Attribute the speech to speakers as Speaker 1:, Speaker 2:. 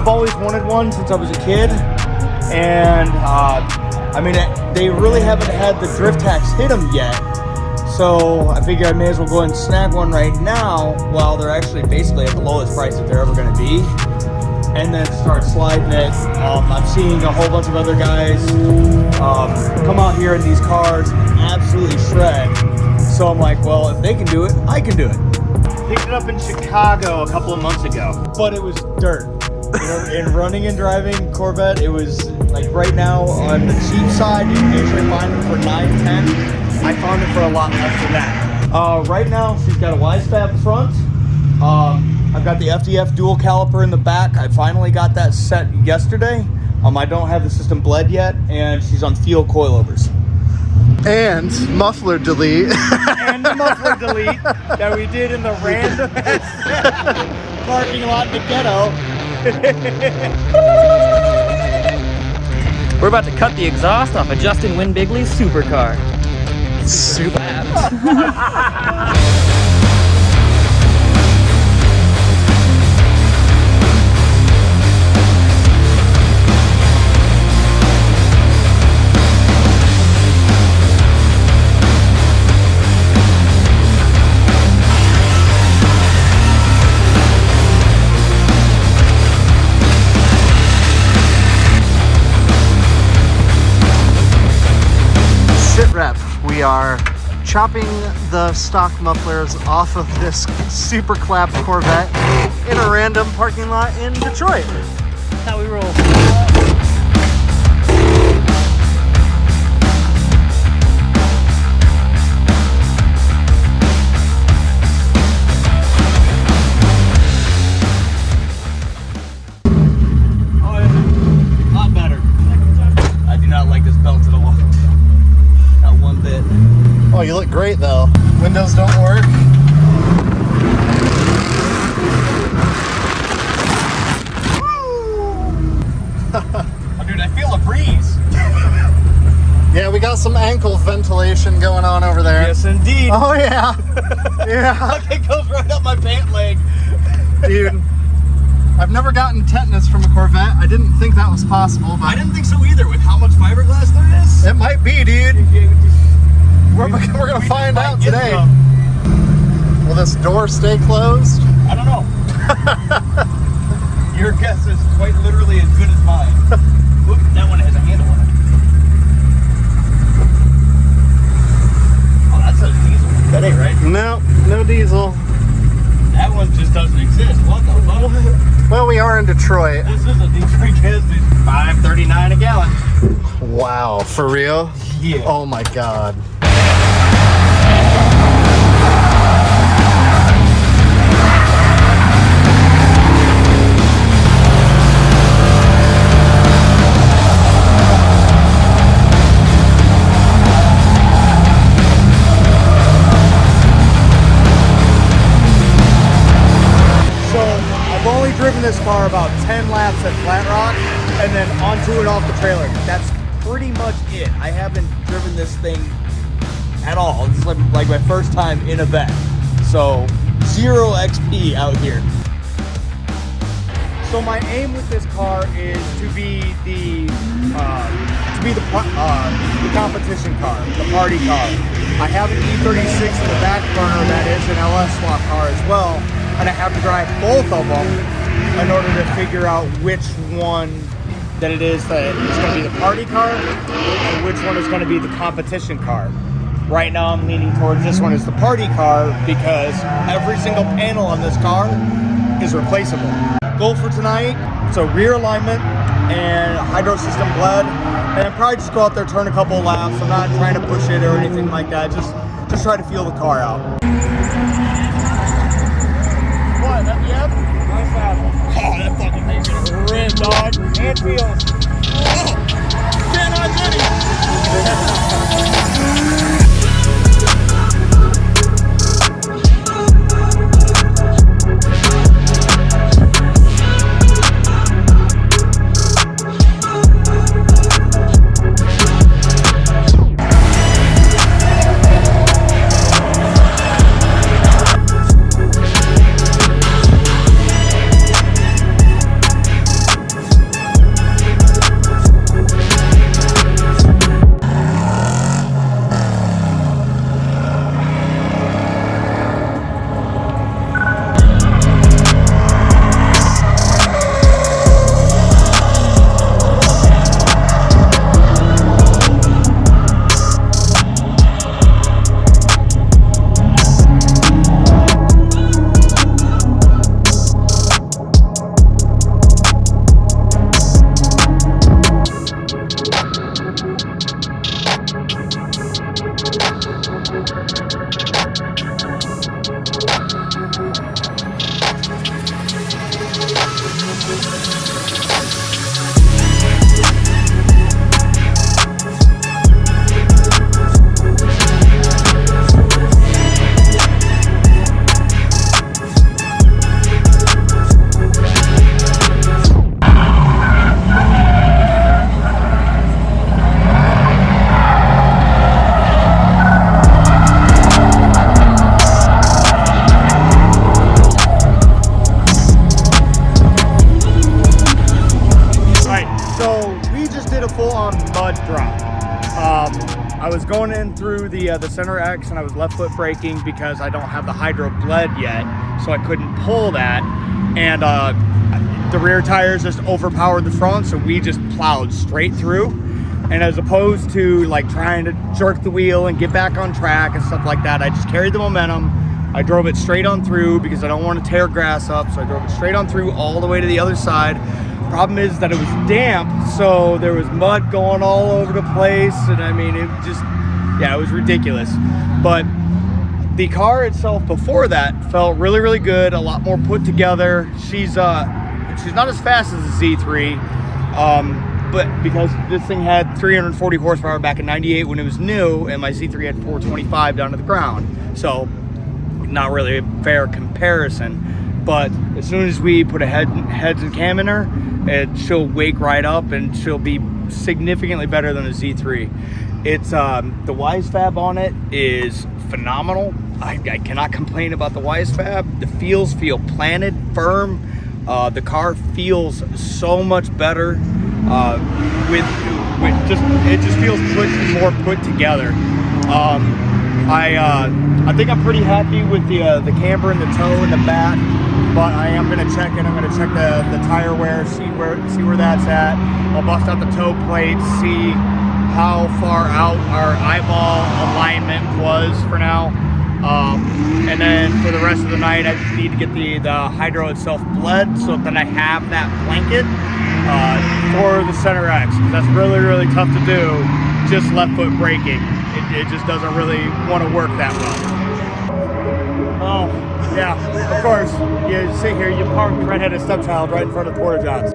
Speaker 1: I've always wanted one since I was a kid, and I mean, they really haven't had the drift tax hit them yet, so I figure I may as well go ahead and snag one right now while they're actually basically at the lowest price that they're ever going to be, and then start sliding it. I'm seeing a whole bunch of other guys come out here in these cars and absolutely shred, so I'm like, well, if they can do it, I can do it. Picked it up in Chicago a couple of months ago, but it was dirt. You know, in running and driving Corvette, it was like right now on the cheap side, you can usually find them for $9, $10. I found it for a lot less than that. Right now, she's got a Wisefab front. I've got the FDF dual caliper in the back. I finally got that set yesterday. I don't have the system bled yet, and she's on field coilovers.
Speaker 2: And muffler delete.
Speaker 1: And the muffler delete that we did in the random parking lot in the ghetto.
Speaker 3: We're about to cut the exhaust off of Justin Winbigley's supercar.
Speaker 2: Super. Rep. We are chopping the stock mufflers off of this super clapped Corvette in a random parking lot in Detroit.
Speaker 3: That's how we roll.
Speaker 1: Oh, yeah. A lot better. I do not like this belt at all. Not one bit.
Speaker 2: Oh, you look great though. Windows don't work.
Speaker 1: Oh, dude, I feel a breeze.
Speaker 2: Yeah, we got some ankle ventilation going on over there.
Speaker 1: Yes, indeed.
Speaker 2: Oh yeah. Yeah.
Speaker 1: Look, it goes right up my pant leg.
Speaker 2: Dude, I've never gotten tetanus from a Corvette. I didn't think that was possible, but
Speaker 1: I didn't think so either with how much fiberglass there is.
Speaker 2: it might be, dude. We're gonna find out today. Will this door stay closed?
Speaker 1: I don't know. Your guess is quite literally as good as mine. Oop, that one has a handle on it. Oh, that says diesel. That ain't right.
Speaker 2: No, no diesel.
Speaker 1: That one just doesn't exist. What the fuck?
Speaker 2: Well, we are in Detroit.
Speaker 1: This is a Detroit gas station. $5.39 a gallon.
Speaker 2: Wow, for real?
Speaker 1: Yeah.
Speaker 2: Oh my God.
Speaker 1: Driven this car about 10 laps at Flat Rock and then onto and off the trailer. That's pretty much it. I haven't driven this thing at all. This is like my first time in a vet. So 0 XP out here. So my aim with this car is to be the competition car, the party car. I have an E36 in the back burner that is an LS swap car as well, and I have to drive both of them in order to figure out which one that it is that is going to be the party car and which one is going to be the competition car. Right now I'm leaning towards this one as the party car because every single panel on this car is replaceable. Goal for tonight, so rear alignment and hydro system bled, and I'll probably just go out there, turn a couple of laps. I'm not trying to push it or anything like that, just try to feel the car out. What, yep? Oh, that fucking thing's gonna rip, dog. And wheels. Oh, man, I'm ready. was going in through the center X, and I was left foot braking because I don't have the hydro bled yet, so I couldn't pull that. And the rear tires just overpowered the front, so we just plowed straight through. And as opposed to like trying to jerk the wheel and get back on track and stuff like that, I just carried the momentum. I drove it straight on through because I don't want to tear grass up, so I drove it straight on through all the way to the other side. Problem is that it was damp, so there was mud going all over the place, and I mean, it just, yeah, it was ridiculous. But the car itself before that felt really, really good, a lot more put together. She's not as fast as the Z3, but because this thing had 340 horsepower back in '98 when it was new, and my Z3 had 425 down to the ground, so not really a fair comparison. But as soon as we put a heads and cam in her, she'll wake right up, and she'll be significantly better than the Z3. It's the Wisefab on it is phenomenal. I cannot complain about the Wisefab. The feels feel planted, firm. The car feels so much better. It just feels more put together. I think I'm pretty happy with the camber and the toe and the back, but I am gonna check it. I'm gonna check the tire wear, see where that's at. I'll bust out the toe plate, see how far out our eyeball alignment was for now. And then for the rest of the night, I just need to get the hydro itself bled so that I have that blanket for the center X. That's really, really tough to do, just left foot braking. It just doesn't really want to work that well. Oh, yeah, of course. You sit here, you park redheaded stepchild right in front of Porta Johns.